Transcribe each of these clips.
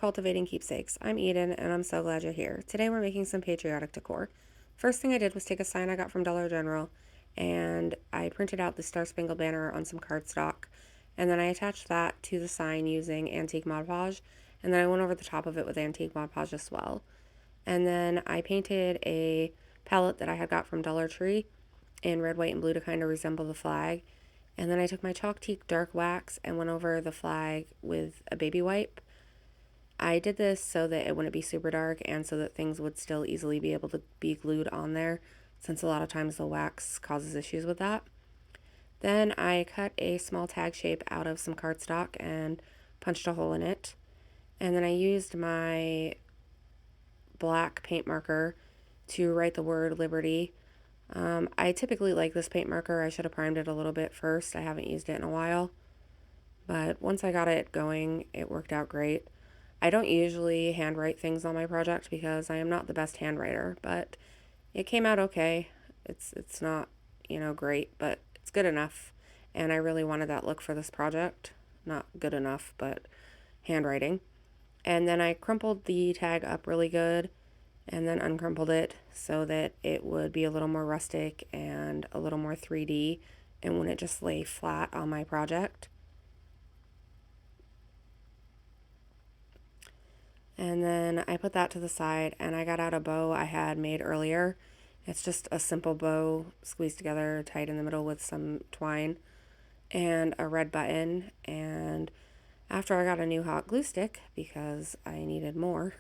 Cultivating Keepsakes. I'm Eden, and I'm so glad you're here. Today we're making some patriotic decor. First thing I did was take a sign I got from Dollar General, and I printed out the Star Spangled Banner on some cardstock, and then I attached that to the sign using antique Mod Podge, and then I went over the top of it with antique Mod Podge as well. And then I painted a palette that I had got from Dollar Tree in red, white, and blue to kind of resemble the flag. And then I took my Chalktique dark wax and went over the flag with a baby wipe. I did this so that it wouldn't be super dark and so that things would still easily be able to be glued on there, since a lot of times the wax causes issues with that. Then I cut a small tag shape out of some cardstock and punched a hole in it. And then I used my black paint marker to write the word Liberty. I typically like this paint marker. I should have primed it a little bit first. I haven't used it in a while. But once I got it going, it worked out great. I don't usually handwrite things on my project because I am not the best handwriter, but it came out okay. It's not, great, but it's good enough. And I really wanted that look for this project. Not good enough, but handwriting. And then I crumpled the tag up really good and then uncrumpled it so that it would be a little more rustic and a little more 3D and wouldn't just lay flat on my project. And then I put that to the side and I got out a bow I had made earlier. It's just a simple bow squeezed together, tied in the middle with some twine and a red button. And after I got a new hot glue stick, because I needed more,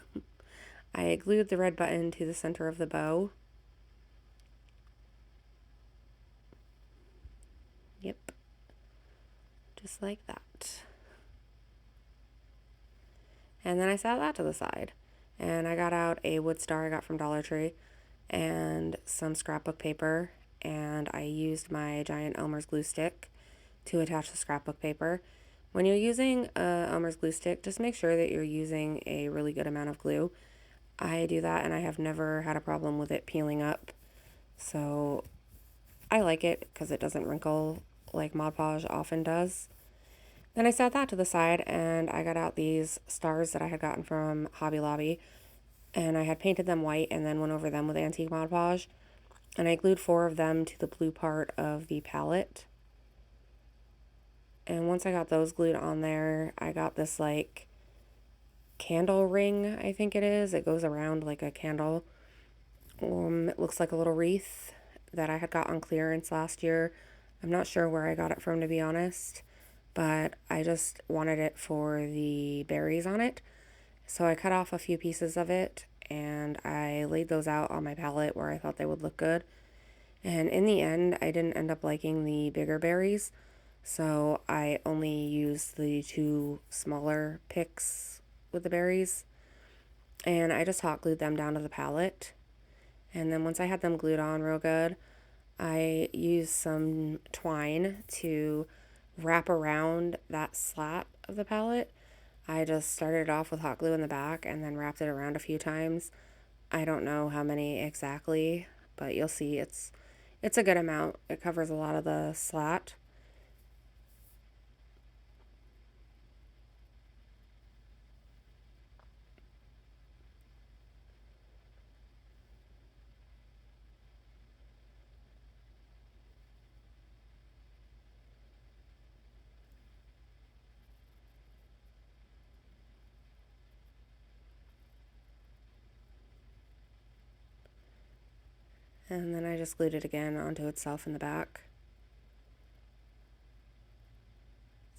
I glued the red button to the center of the bow. Yep, just like that. And then I set that to the side. And I got out a wood star I got from Dollar Tree and some scrapbook paper. And I used my giant Elmer's glue stick to attach the scrapbook paper. When you're using a Elmer's glue stick, just make sure that you're using a really good amount of glue. I do that and I have never had a problem with it peeling up. So I like it because it doesn't wrinkle like Mod Podge often does. Then I set that to the side and I got out these stars that I had gotten from Hobby Lobby and I had painted them white and then went over them with antique Mod Podge. And I glued 4 of them to the blue part of the palette. And once I got those glued on there, I got this like candle ring, I think it is. It goes around like a candle. It looks like a little wreath that I had got on clearance last year. I'm not sure where I got it from, to be honest, but I just wanted it for the berries on it. So I cut off a few pieces of it and I laid those out on my palette where I thought they would look good. And in the end, I didn't end up liking the bigger berries, so I only used the 2 smaller picks with the berries. And I just hot glued them down to the palette. And then once I had them glued on real good, I used some twine to wrap around that slat of the palette. I just started off with hot glue in the back and then wrapped it around a few times. I don't know how many exactly, but you'll see it's a good amount. It covers a lot of the slat. And then I just glued it again onto itself in the back.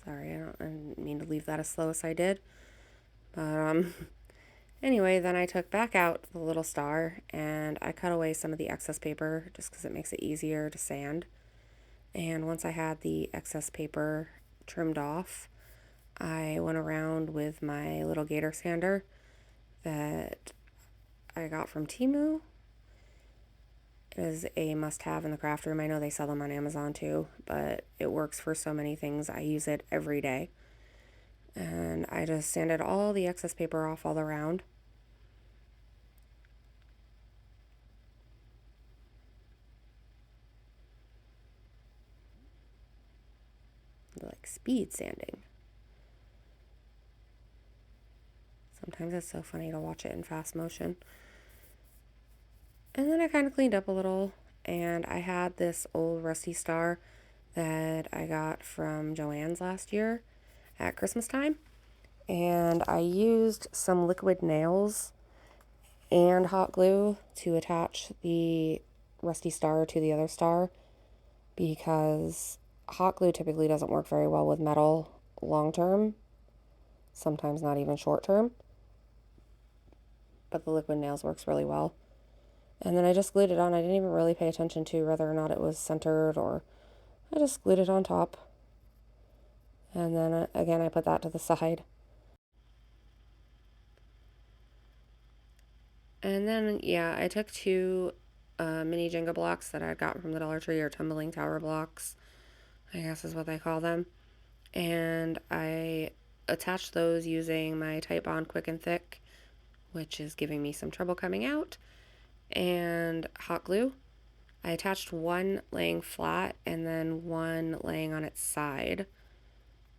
Sorry, I didn't mean to leave that as slow as I did. But, anyway, then I took back out the little star and I cut away some of the excess paper just because it makes it easier to sand. And once I had the excess paper trimmed off, I went around with my little gator sander that I got from Temu. It is a must-have in the craft room. I know they sell them on Amazon too, but it works for so many things. I use it every day. And I just sanded all the excess paper off all around. Like speed sanding. So Sometimes it's so funny to watch it in fast motion. And then I kind of cleaned up a little, and I had this old rusty star that I got from Joann's last year at Christmas time. And I used some liquid nails and hot glue to attach the rusty star to the other star, because hot glue typically doesn't work very well with metal long term, sometimes not even short term, but the liquid nails works really well. And then I just glued it on. I didn't even really pay attention to whether or not it was centered, or I just glued it on top. And then again, I put that to the side. And then, yeah, I took two mini Jenga blocks that I got from the Dollar Tree, or tumbling tower blocks, I guess is what they call them. And I attached those using my Titebond Quick and Thick, which is giving me some trouble coming out, and hot glue. I attached one laying flat and then one laying on its side,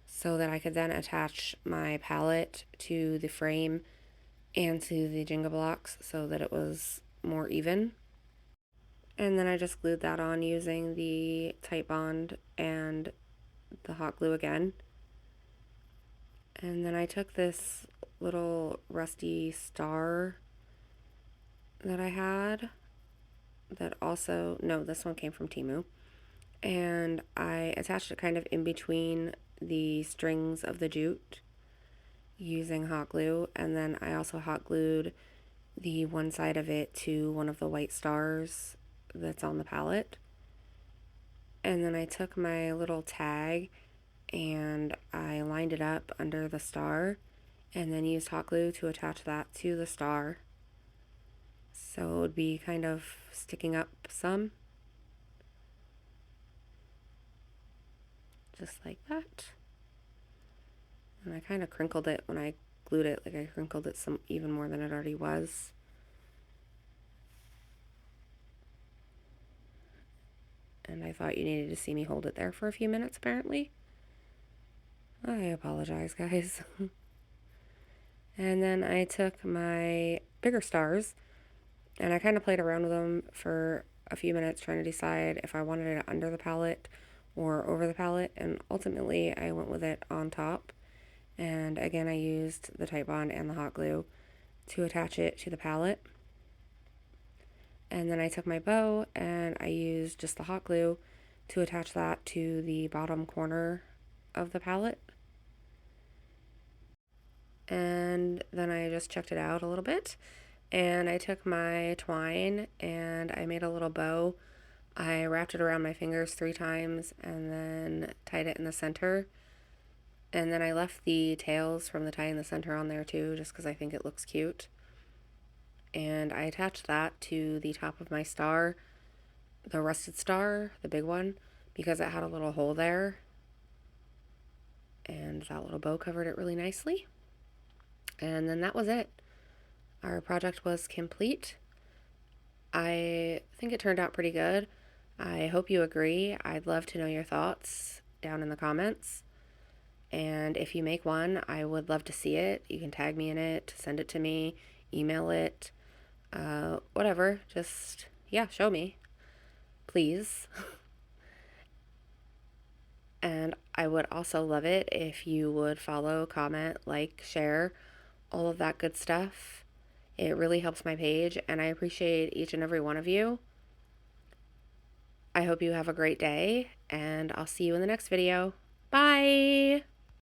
so that I could then attach my palette to the frame and to the Jenga blocks so that it was more even. And then I just glued that on using the Titebond and the hot glue again. And then I took this little rusty star that I had, that also, no, this one came from Temu, and I attached it kind of in between the strings of the jute using hot glue. And then I also hot glued the one side of it to one of the white stars that's on the palette. And then I took my little tag and I lined it up under the star, and then used hot glue to attach that to the star, so it would be kind of sticking up some, just like that. And I kind of crinkled it when I glued it, like I crinkled it some even more than it already was. And I thought you needed to see me hold it there for a few minutes, apparently. I apologize, guys. And then I took my bigger stars and I kind of played around with them for a few minutes, trying to decide if I wanted it under the palette or over the palette, and ultimately I went with it on top. And again, I used the Titebond and the hot glue to attach it to the palette. And then I took my bow and I used just the hot glue to attach that to the bottom corner of the palette. And then I just checked it out a little bit, and I took my twine and I made a little bow. I wrapped it around my fingers 3 times and then tied it in the center. And then I left the tails from the tie in the center on there too, just because I think it looks cute. And I attached that to the top of my star, the rusted star, the big one, because it had a little hole there. And that little bow covered it really nicely. And then that was it. Our project was complete. I think it turned out pretty good. I hope you agree. I'd love to know your thoughts down in the comments. And if you make one, I would love to see it. You can tag me in it, send it to me, email it, whatever. Just, yeah, show me, please. And I would also love it if you would follow, comment, like, share, all of that good stuff. It really helps my page, and I appreciate each and every one of you. I hope you have a great day, and I'll see you in the next video. Bye!